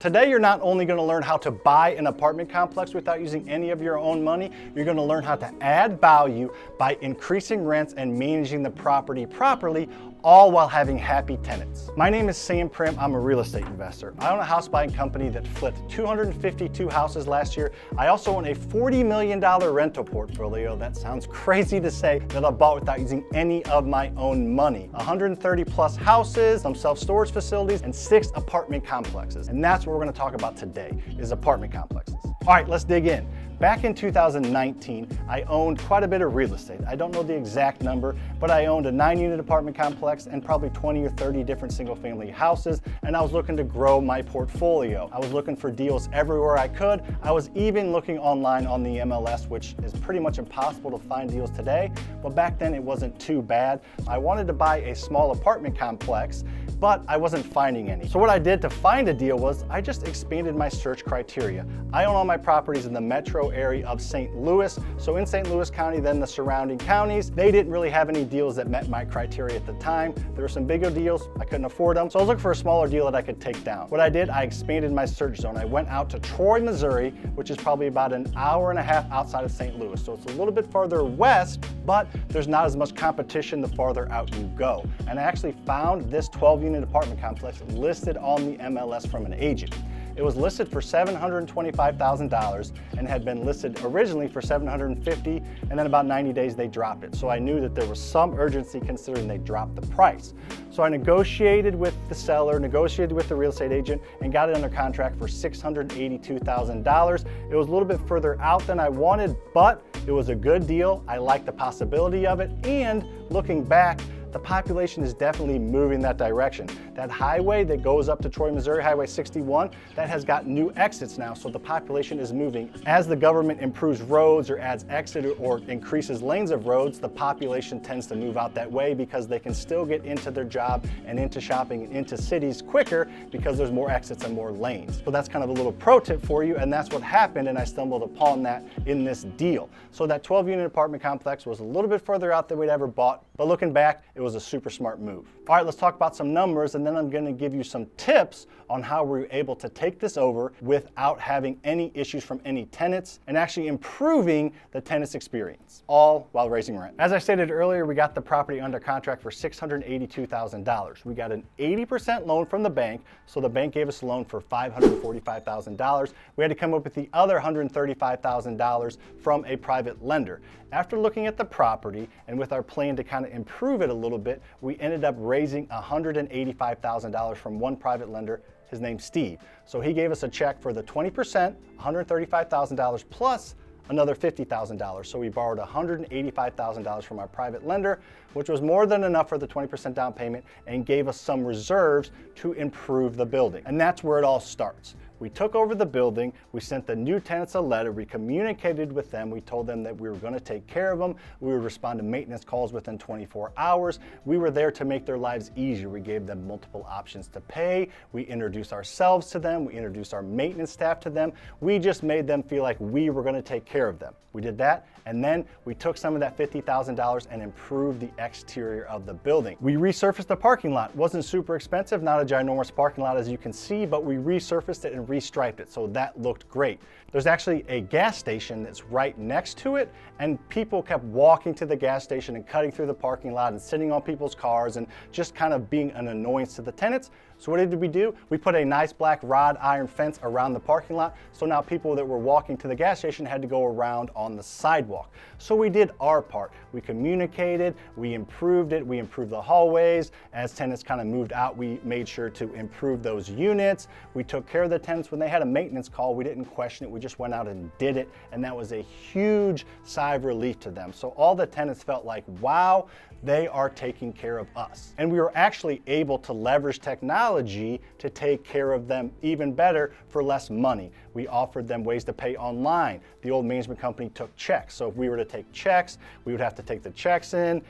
Today, you're not only going to learn how to buy an apartment complex without using any of your own money, you're going to learn how to add value by increasing rents and managing the property properly, all while having happy tenants. My name is Sam Prim. I'm a real estate investor. I own a house buying company that flipped 252 houses last year. I also own a $40 million rental portfolio. That sounds crazy to say, that I bought without using any of my own money. 130 plus houses, some self-storage facilities, and 6 apartment complexes. And that's what we're going to talk about today, is apartment complexes. All right, let's dig in. Back in 2019, I owned quite a bit of real estate. I don't know the exact number, but I owned a 9-unit apartment complex and probably 20 or 30 different single-family houses, and I was looking to grow my portfolio. I was looking for deals everywhere I could. I was even looking online on the MLS, which is pretty much impossible to find deals today, but back then it wasn't too bad. I wanted to buy a small apartment complex, but I wasn't finding any. So what I did to find a deal was I just expanded my search criteria. I own all my properties in the metro area of St. Louis. So in St. Louis County, then the surrounding counties, they didn't really have any deals that met my criteria at the time. There were some bigger deals, I couldn't afford them. So I was looking for a smaller deal that I could take down. What I did, I expanded my search zone. I went out to Troy, Missouri, which is probably about an hour and a half outside of St. Louis. So it's a little bit farther west, but there's not as much competition the farther out you go. And I actually found this 12-unit apartment complex listed on the MLS from an agent. It was listed for $725,000 and had been listed originally for $750,000, and then about 90 days they dropped it. So I knew that there was some urgency considering they dropped the price. So I negotiated with the seller, negotiated with the real estate agent, and got it under contract for $682,000. It was a little bit further out than I wanted, but it was a good deal. I liked the possibility of it, and looking back, the population is definitely moving that direction. That highway that goes up to Troy, Missouri, Highway 61, that has got new exits now, so the population is moving. As the government improves roads or adds exit or increases lanes of roads, the population tends to move out that way because they can still get into their job and into shopping and into cities quicker because there's more exits and more lanes. So that's kind of a little pro tip for you, and that's what happened, and I stumbled upon that in this deal. So that 12-unit apartment complex was a little bit further out than we'd ever bought, but looking back, it was a super smart move. All right, let's talk about some numbers, and then I'm going to give you some tips on how we were able to take this over without having any issues from any tenants and actually improving the tenant's experience, all while raising rent. As I stated earlier, we got the property under contract for $682,000. We got an 80% loan from the bank, so the bank gave us a loan for $545,000. We had to come up with the other $135,000 from a private lender. After looking at the property and with our plan to kind of improve it a little bit, we ended up raising $185,000 from one private lender. His name's Steve. So he gave us a check for the 20%, $135,000 plus another $50,000. So we borrowed $185,000 from our private lender, which was more than enough for the 20% down payment and gave us some reserves to improve the building. And that's where it all starts. We took over the building, we sent the new tenants a letter, we communicated with them, we told them that we were going to take care of them, we would respond to maintenance calls within 24 hours. We were there to make their lives easier. We gave them multiple options to pay, we introduced ourselves to them, we introduced our maintenance staff to them. We just made them feel like we were going to take care of them. We did that, and then we took some of that $50,000 and improved the exterior of the building. We resurfaced the parking lot. It wasn't super expensive, not a ginormous parking lot as you can see, but we resurfaced it and restriped it, so that looked great. There's actually a gas station that's right next to it, and people kept walking to the gas station and cutting through the parking lot and sitting on people's cars and just kind of being an annoyance to the tenants. So what did we do? We put a nice black wrought iron fence around the parking lot, so now people that were walking to the gas station had to go around on the sidewalk. So we did our part. We communicated, we improved it, we improved the hallways. As tenants kind of moved out, we made sure to improve those units. We took care of the tenants when they had a maintenance call. We didn't question it, we just went out and did it, and that was a huge sigh of relief to them. So all the tenants felt like, wow, they are taking care of us. And we were actually able to leverage technology to take care of them even better for less money. We offered them ways to pay online. The old management company took checks. So if we were to take checks, we would have to take the checks in,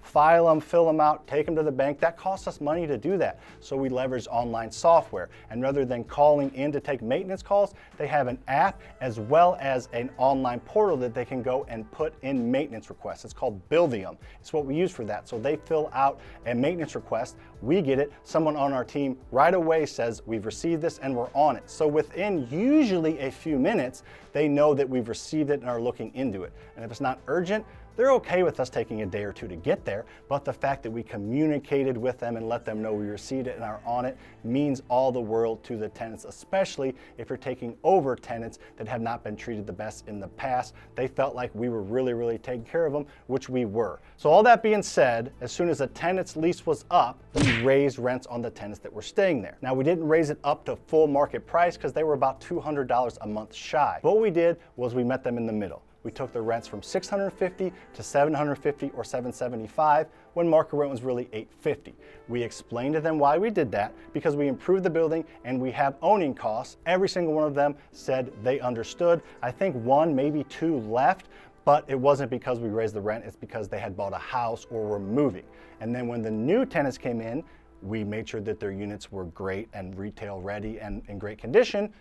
file them, fill them out, take them to the bank. That costs us money to do that. So we leveraged online software. And rather than calling in to take maintenance calls, they have an app as well as an online portal that they can go and put in maintenance requests. It's called Buildium. It's what we use for that. So they fill out a maintenance request, we get it, someone on our team right away says, we've received this and we're on it. So within usually a few minutes, they know that we've received it and are looking into it. And if it's not urgent, they're okay with us taking a day or two to get there, but the fact that we communicated with them and let them know we received it and are on it means all the world to the tenants, especially if you're taking over tenants that have not been treated the best in the past. They felt like we were really taking care of them, which we were. So all that being said, as soon as a tenant's lease was up, we raised rents on the tenants that were staying there. Now, we didn't raise it up to full market price because they were about $200 a month shy. What we did was we met them in the middle. We took the rents from $650 to $750 or $775 when market rent was really $850. We explained to them why we did that, because we improved the building and we have owning costs. Every single one of them said they understood. I think one, maybe two left, but it wasn't because we raised the rent, it's because they had bought a house or were moving. And then when the new tenants came in, we made sure that their units were great and retail ready and in great condition,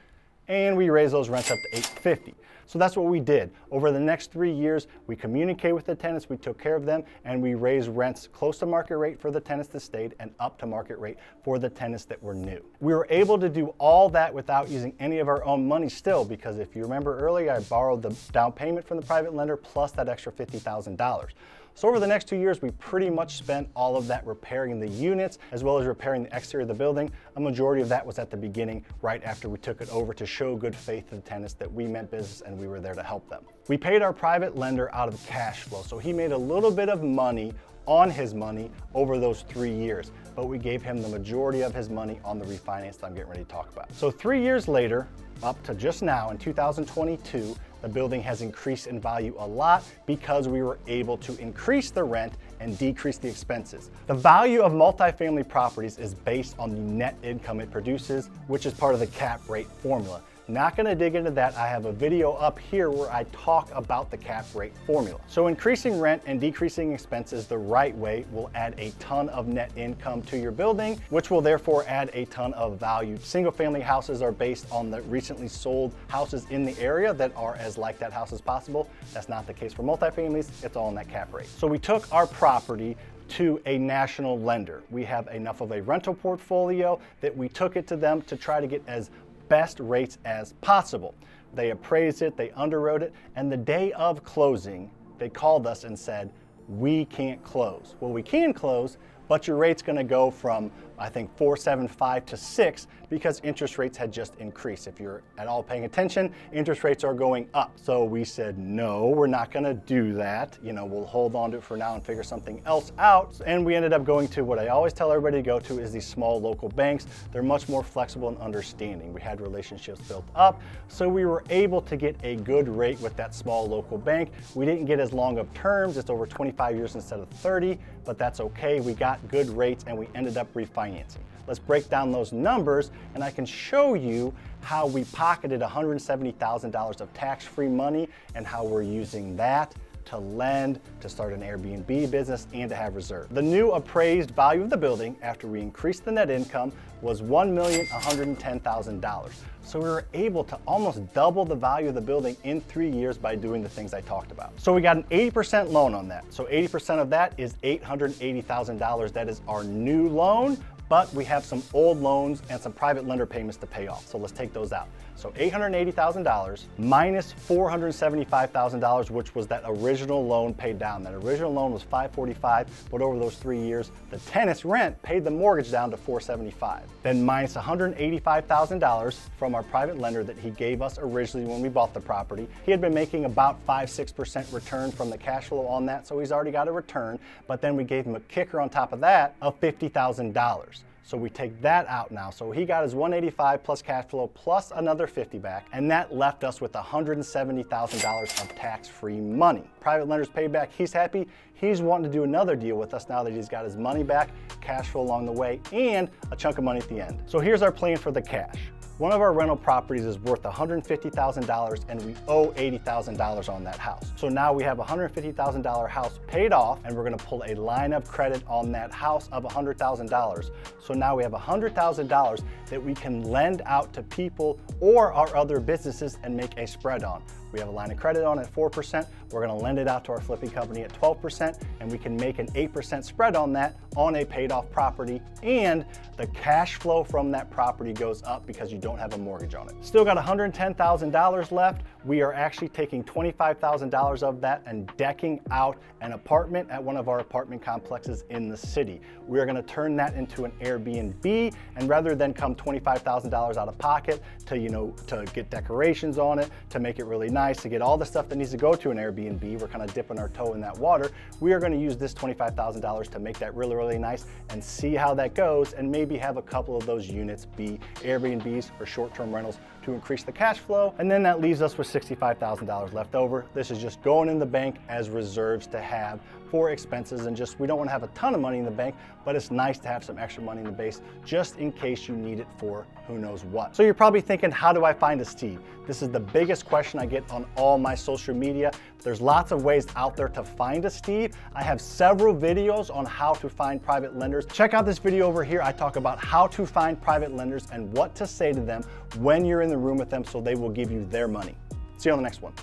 and we raised those rents up to $850. So that's what we did. Over the next 3 years, we communicated with the tenants, we took care of them, and we raised rents close to market rate for the tenants that stayed and up to market rate for the tenants that were new. We were able to do all that without using any of our own money still, because if you remember earlier, I borrowed the down payment from the private lender plus that extra $50,000. So over the next 2 years, we pretty much spent all of that repairing the units as well as repairing the exterior of the building. A majority of that was at the beginning, right after we took it over, to show good faith to the tenants that we meant business and we were there to help them. We paid our private lender out of cash flow, so he made a little bit of money on his money over those 3 years, but we gave him the majority of his money on the refinance that I'm getting ready to talk about. So 3 years later, up to just now in 2022, the building has increased in value a lot because we were able to increase the rent and decrease the expenses. The value of multifamily properties is based on the net income it produces, which is part of the cap rate formula. Not gonna dig into that. I have a video up here where I talk about the cap rate formula. So increasing rent and decreasing expenses the right way will add a ton of net income to your building, which will therefore add a ton of value. Single family houses are based on the recently sold houses in the area that are as like that house as possible. That's not the case for multifamilies. It's all in that cap rate. So we took our property to a national lender. We have enough of a rental portfolio that we took it to them to try to get as best rates as possible. They appraised it, they underwrote it, and the day of closing, they called us and said, we can't close. Well, we can close, but your rate's gonna go from, I think, 4.75 to 6 because interest rates had just increased. If you're at all paying attention, interest rates are going up. So we said, no, we're not gonna do that. We'll hold on to it for now and figure something else out. And we ended up going to what I always tell everybody to go to is these small local banks. They're much more flexible and understanding. We had relationships built up, so we were able to get a good rate with that small local bank. We didn't get as long of terms, it's over 25 years instead of 30, but that's okay. We got good rates and we ended up refinancing. Let's break down those numbers and I can show you how we pocketed $170,000 of tax-free money and how we're using that to lend, to start an Airbnb business, and to have reserve. The new appraised value of the building after we increased the net income was $1,110,000. So we were able to almost double the value of the building in 3 years by doing the things I talked about. So we got an 80% loan on that. So 80% of that is $880,000. That is our new loan, but we have some old loans and some private lender payments to pay off. So let's take those out. So $880,000 minus $475,000, which was that original loan paid down. That original loan was $545,000, but over those 3 years, the tenant's rent paid the mortgage down to $475,000. Then minus $185,000 from our private lender that he gave us originally when we bought the property. He had been making about 5-6% return from the cash flow on that, so he's already got a return, but then we gave him a kicker on top of that of $50,000. So we take that out now. So he got his $185,000 plus cash flow plus another $50,000 back, and that left us with $170,000 of tax-free money. Private lenders paid back, he's happy. He's wanting to do another deal with us now that he's got his money back, cash flow along the way, and a chunk of money at the end. So here's our plan for the cash. One of our rental properties is worth $150,000 and we owe $80,000 on that house. So now we have a $150,000 house paid off and we're gonna pull a line of credit on that house of $100,000. So now we have $100,000 that we can lend out to people or our other businesses and make a spread on. We have a line of credit on it at 4%. We're gonna lend it out to our flipping company at 12%, and we can make an 8% spread on that on a paid off property, and the cash flow from that property goes up because you don't have a mortgage on it. Still got $110,000 left. We are actually taking $25,000 of that and decking out an apartment at one of our apartment complexes in the city. We are gonna turn that into an Airbnb, and rather than come $25,000 out of pocket to get decorations on it, to make it really nice, to get all the stuff that needs to go to an Airbnb, we're kind of dipping our toe in that water. We are gonna use this $25,000 to make that really, really nice and see how that goes, and maybe have a couple of those units be Airbnbs or short-term rentals to increase the cash flow. And then that leaves us with $65,000 left over. This is just going in the bank as reserves to have for expenses, and just, we don't want to have a ton of money in the bank, but it's nice to have some extra money in the base just in case you need it for who knows what. So you're probably thinking, how do I find a Steve? This is the biggest question I get on all my social media. There's lots of ways out there to find a Steve. I have several videos on how to find private lenders. Check out this video over here. I talk about how to find private lenders and what to say to them when you're in the room with them so they will give you their money. See you on the next one.